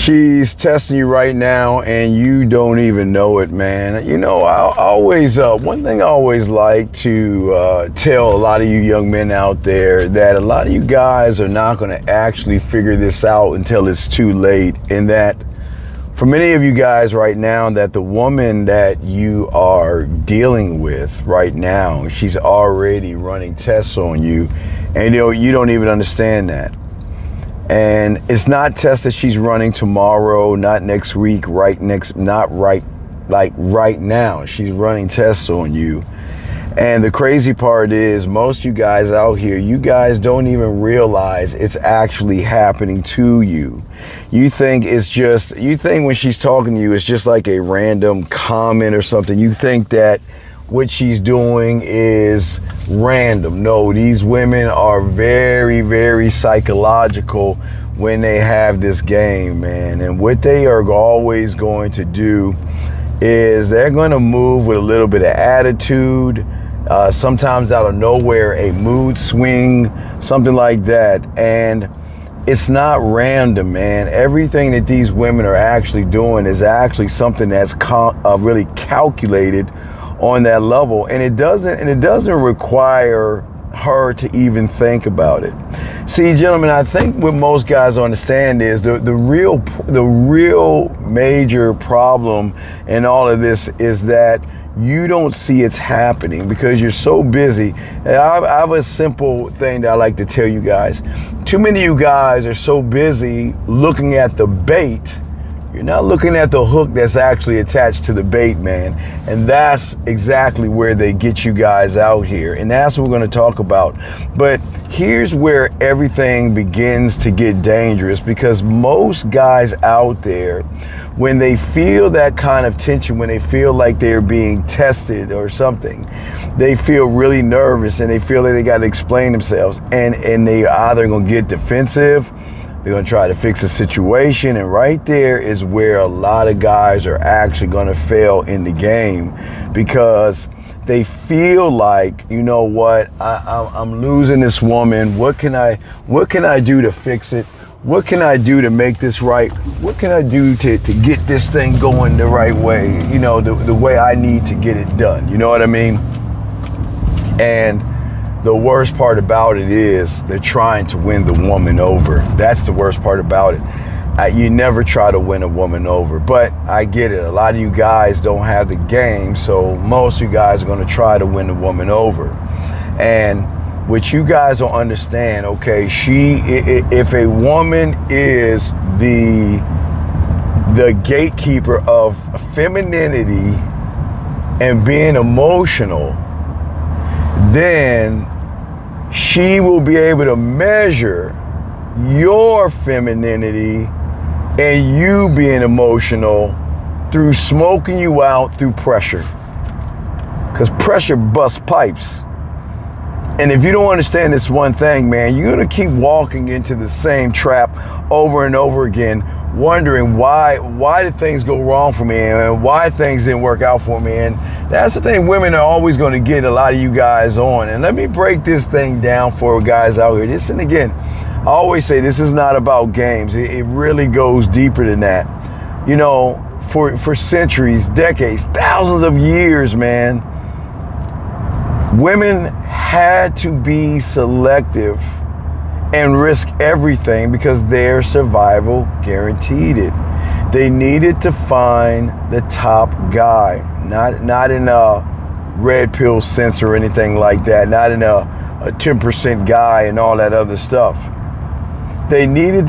She's testing you right now and you don't even know it, man. You know, I always, one thing I always like to tell a lot of you young men out there, that a lot of you guys are not going to actually figure this out until it's too late. And that for many of you guys right now, that the woman that you are dealing with right now, she's already running tests on you, and you don't even understand that. And it's not tests that she's running tomorrow, not next week, not right now. She's running tests on you. And the crazy part is, most of you guys out here, you guys don't even realize it's actually happening to you. You think when she's talking to you, it's just like a random comment or something. You think that what she's doing is random. No, these women are very, very psychological when they have this game, man. And what they are always going to do is they're going to move with a little bit of attitude, sometimes out of nowhere, a mood swing, something like that. And it's not random, man. Everything that these women are actually doing is actually something that's really calculated on that level, and it doesn't require her to even think about it. See, gentlemen, I think what most guys understand is the real major problem in all of this is that you don't see it's happening because you're so busy. I have a simple thing that I like to tell you guys. Too many of you guys are so busy looking at the bait. You're not looking at the hook that's actually attached to the bait, man. And that's exactly where they get you guys out here. And that's what we're going to talk about. But here's where everything begins to get dangerous, because most guys out there, when they feel that kind of tension, when they feel like they're being tested or something, they feel really nervous and they feel like they got to explain themselves. And they either going to get defensive, they're going to try to fix the situation, and right there is where a lot of guys are actually going to fail in the game, because they feel like, you know what, I'm losing this woman. What can I do to fix it? What can I do to make this right? What can I do to get this thing going the right way? You know, the way I need to get it done. You know what I mean? And the worst part about it is they're trying to win the woman over. That's the worst part about it. You never try to win a woman over, but I get it. A lot of you guys don't have the game, so most of you guys are going to try to win the woman over. And what you guys don't understand, okay, if a woman is the gatekeeper of femininity and being emotional, then she will be able to measure your femininity and you being emotional through smoking you out through pressure. Because pressure busts pipes. And if you don't understand this one thing, man, you're going to keep walking into the same trap over and over again, wondering why did things go wrong for me and why things didn't work out for me. And that's the thing women are always going to get a lot of you guys on. And let me break this thing down for guys out here. And again, I always say this is not about games. It really goes deeper than that. You know, for centuries, decades, thousands of years, man, women had to be selective and risk everything because their survival guaranteed it. They needed to find the top guy, not in a red pill sense or anything like that, not in a 10% guy and all that other stuff. They needed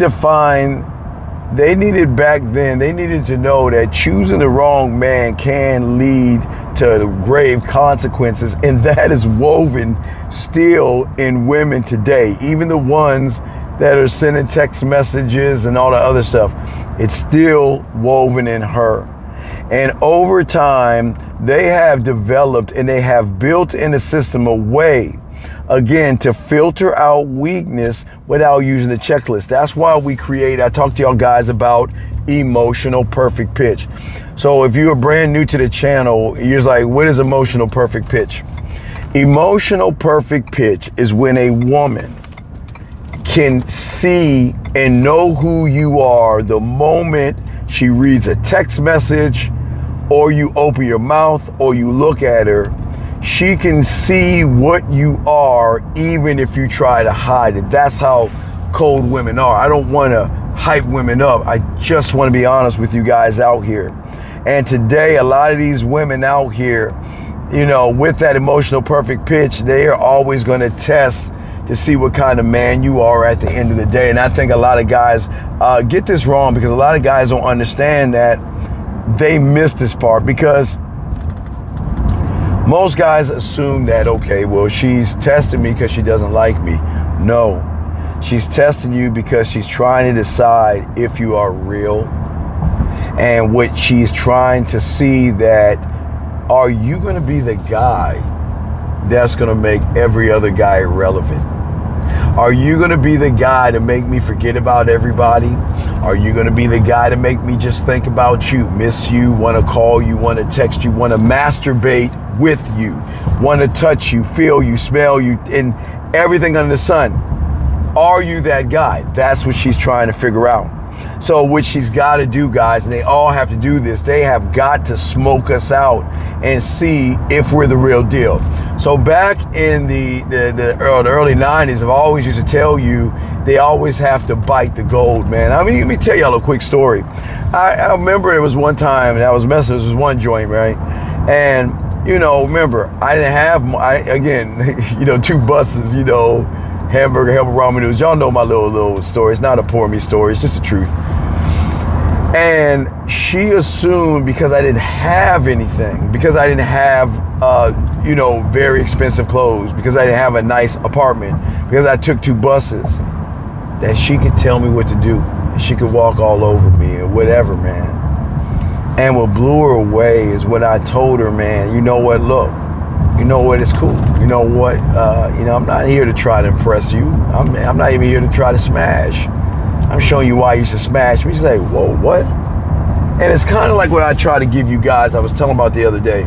back then, they needed to know that choosing the wrong man can lead to grave consequences, and that is woven still in women today. Even the ones that are sending text messages and all the other stuff, it's still woven in her. And over time, they have developed and they have built in the system a way, again, to filter out weakness without using the checklist. That's why I talked to y'all guys about emotional perfect pitch. So if you are brand new to the channel, you're just like, what is emotional perfect pitch? Emotional perfect pitch is when a woman can see and know who you are the moment she reads a text message, or you open your mouth, or you look at her. She can see what you are even if you try to hide it. That's how cold women are. I don't want to hype women up. I just want to be honest with you guys out here. And today, a lot of these women out here, you know, with that emotional perfect pitch, they are always going to test to see what kind of man you are at the end of the day. And I think a lot of guys get this wrong, because a lot of guys don't understand that. They miss this part, because most guys assume that, okay, well, she's testing me because she doesn't like me. No, she's testing you because she's trying to decide if you are real. And what she's trying to see, that are you going to be the guy that's going to make every other guy irrelevant? Are you going to be the guy to make me forget about everybody? Are you going to be the guy to make me just think about you, miss you, want to call you, want to text you, want to masturbate with you, want to touch you, feel you, smell you, and everything under the sun? Are you that guy? That's what she's trying to figure out. So what she's got to do, guys, and they all have to do this, they have got to smoke us out and see if we're the real deal. So back in the early 90s, I've always used to tell you, they always have to bite the gold, man. I mean, let me tell y'all a quick story. I remember it was one time, and I was messing with this one joint, right? And, you know, remember, I didn't have, again, you know, 2 buses, you know, hamburger, helper, ramen noodles. Y'all know my little story. It's not a poor me story. It's just the truth. And she assumed because I didn't have anything, because I didn't have, you know, very expensive clothes, because I didn't have a nice apartment, because I took 2 buses, that she could tell me what to do. She could walk all over me or whatever, man. And what blew her away is when I told her, man, you know what, look, you know what, it's cool. You know what, you know, I'm not here to try to impress you. I'm not even here to try to smash. I'm showing you why you should smash me. She's like, whoa, what? And it's kind of like what I try to give you guys, I was telling about the other day.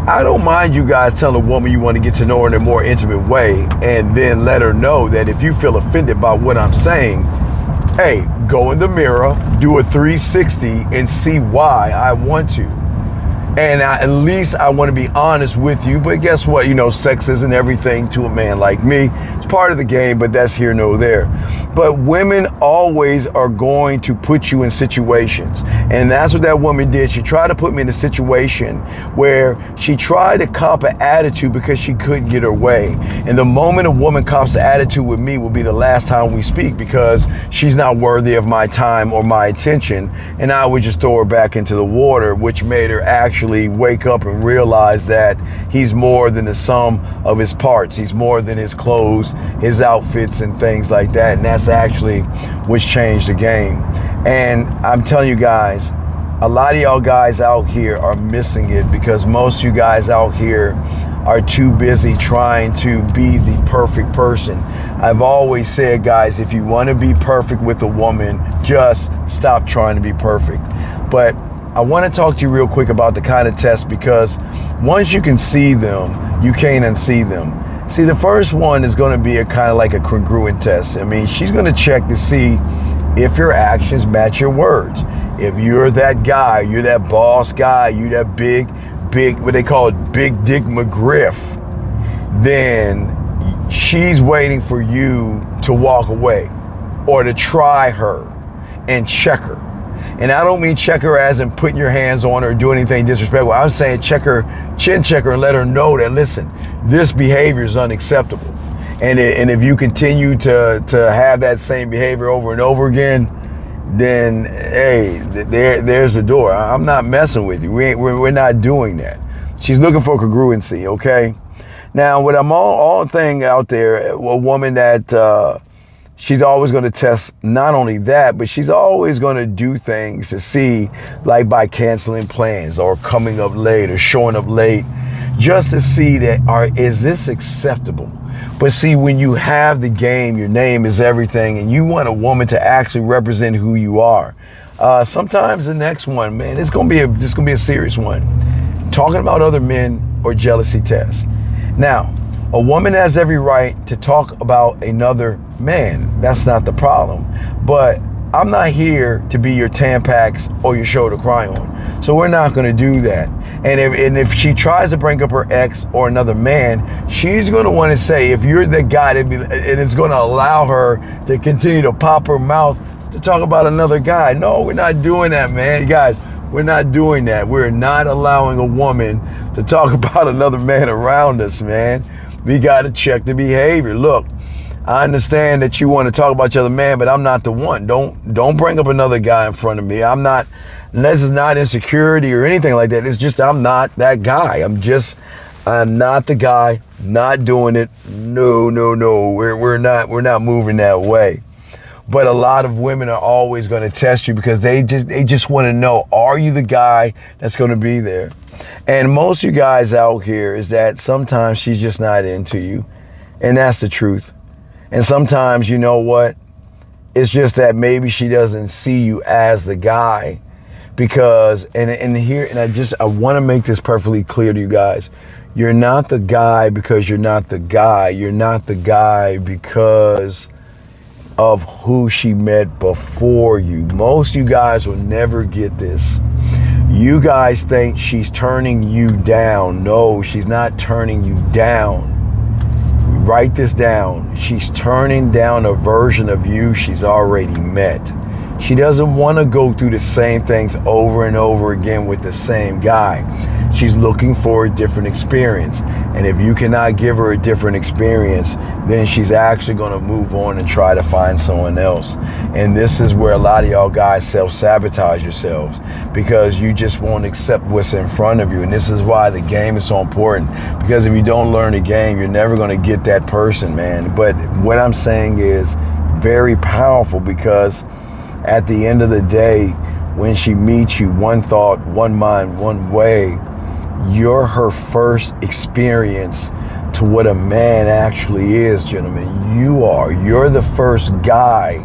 I don't mind you guys telling a woman you want to get to know her in a more intimate way, and then let her know that if you feel offended by what I'm saying, hey, go in the mirror, do a 360, and see why I want to. And at least I want to be honest with you. But guess what? You know, sex isn't everything to a man like me. It's part of the game, but that's here nor there. But women always are going to put you in situations. And that's what that woman did. She tried to put me in a situation where she tried to cop an attitude because she couldn't get her way. And the moment a woman cops an attitude with me will be the last time we speak, because she's not worthy of my time or my attention. And I would just throw her back into the water, which made her actually wake up and realize that he's more than the sum of his parts. He's more than his clothes, his outfits, and things like that. And that's actually what's changed the game. And I'm telling you guys, a lot of y'all guys out here are missing it, because most of you guys out here are too busy trying to be the perfect person. I've always said, guys, if you want to be perfect with a woman, just stop trying to be perfect. But I want to talk to you real quick about the kind of test, because once you can see them, you can't unsee them. See, the first one is going to be a kind of like a congruent test. I mean, she's going to check to see if your actions match your words. If you're that guy, you're that boss guy, you're that big, what they call it, big dick McGriff, then she's waiting for you to walk away or to try her and check her. And I don't mean check her as in putting your hands on her or do anything disrespectful. I'm saying check her, chin check her, and let her know that, listen, this behavior is unacceptable. And if you continue to have that same behavior over and over again, then hey, there's the door. I'm not messing with you. We're not doing that. She's looking for congruency, okay? Now, what I'm all thing out there, a woman that she's always going to test not only that, but she's always going to do things to see, like by canceling plans or coming up late or showing up late, just to see that, is this acceptable? But see, when you have the game, your name is everything, and you want a woman to actually represent who you are. Sometimes the next one, man, this gonna be a serious one. Talking about other men or jealousy tests. Now, A woman has every right to talk about another man. That's not the problem. But I'm not here to be your Tampax or your shoulder to cry on. So we're not going to do that. And if she tries to bring up her ex or another man, she's going to want to say, if you're the guy, and it's going to allow her to continue to pop her mouth to talk about another guy. No, we're not doing that, man. Guys, we're not doing that. We're not allowing a woman to talk about another man around us, man. We got to check the behavior. Look, I understand that you want to talk about your other man, but I'm not the one. Don't bring up another guy in front of me. I'm not, this is not insecurity or anything like that. It's just I'm not that guy. I'm not the guy, not doing it. No. We're not moving that way. But a lot of women are always going to test you because they just want to know, are you the guy that's going to be there? And most of you guys out here is that sometimes she's just not into you. And that's the truth. And sometimes, you know what? It's just that maybe she doesn't see you as the guy because, and I want to make this perfectly clear to you guys. You're not the guy because you're not the guy. You're not the guy because of who she met before you. Most of you guys will never get this. You guys think she's turning you down. No, she's not turning you down. Write this down. She's turning down a version of you she's already met. She doesn't want to go through the same things over and over again with the same guy. She's looking for a different experience. And if you cannot give her a different experience, then she's actually going to move on and try to find someone else. And this is where a lot of y'all guys self-sabotage yourselves because you just won't accept what's in front of you. And this is why the game is so important, because if you don't learn the game, you're never going to get that person, man. But what I'm saying is very powerful because at the end of the day, when she meets you, one thought, one mind, one way, you're her first experience to what a man actually is, gentlemen. You're the first guy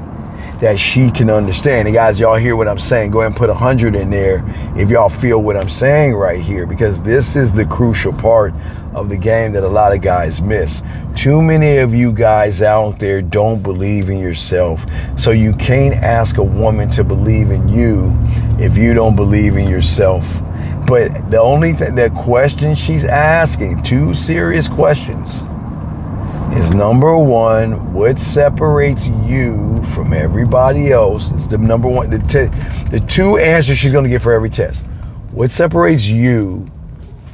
that she can understand. And guys, y'all hear what I'm saying? Go ahead and put 100 in there if y'all feel what I'm saying right here, because this is the crucial part of the game that a lot of guys miss. Too many of you guys out there don't believe in yourself. So you can't ask a woman to believe in you if you don't believe in yourself. But the only thing, that question she's asking, two serious questions, is number one, what separates you from everybody else? It's the number one, the two answers she's going to get for every test. What separates you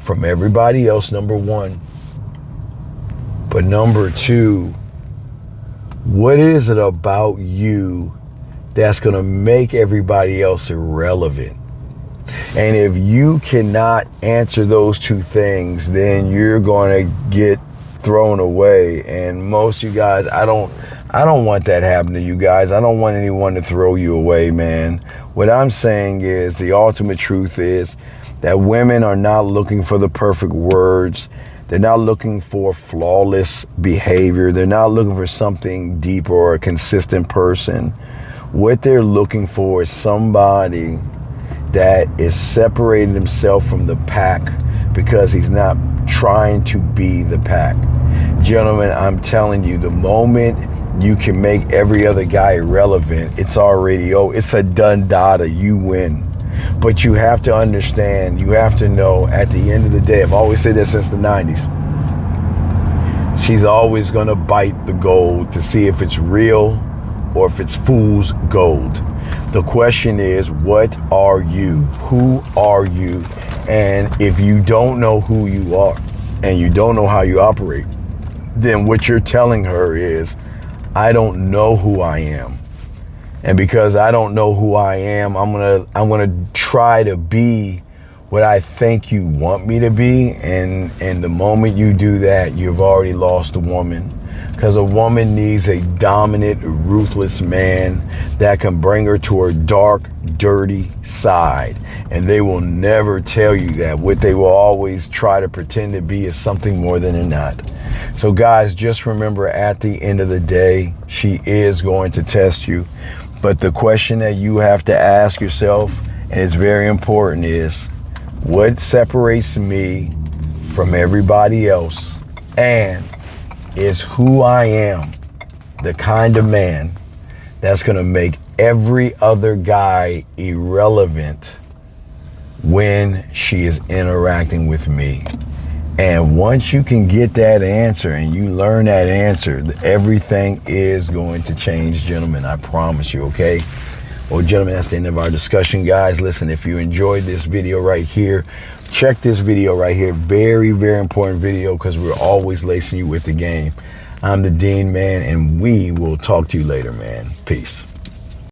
from everybody else, number one. But number two, what is it about you that's going to make everybody else irrelevant? And if you cannot answer those two things, then you're going to get thrown away. And most of you guys, I don't want that happening to you guys. I don't want anyone to throw you away, man. What I'm saying is, the ultimate truth is that women are not looking for the perfect words. They're not looking for flawless behavior. They're not looking for something deep or a consistent person. What they're looking for is somebody that is separating himself from the pack because he's not trying to be the pack. Gentlemen, I'm telling you, the moment you can make every other guy irrelevant, it's already, it's a done data, you win. But you have to understand, you have to know, at the end of the day, I've always said that since the 90s, she's always gonna bite the gold to see if it's real or if it's fool's gold. The question is, what are you? Who are you? And if you don't know who you are and you don't know how you operate, then what you're telling her is, I don't know who I am. And because I don't know who I am, I'm gonna try to be what I think you want me to be. And the moment you do that, you've already lost a woman. Because a woman needs a dominant, ruthless man that can bring her to her dark, dirty side. And they will never tell you that. What they will always try to pretend to be is something more than they're not. So guys, just remember, at the end of the day, she is going to test you. But the question that you have to ask yourself, and it's very important, is what separates me from everybody else? And is who I am, the kind of man that's going to make every other guy irrelevant when she is interacting with me. And once you can get that answer and you learn that answer, everything is going to change, gentlemen. I promise you, okay? Well, gentlemen, that's the end of our discussion, guys. Listen, if you enjoyed this video right here, check this video right here. Very, very important video because we're always lacing you with the game. I'm the Dean, man, and we will talk to you later, man. Peace.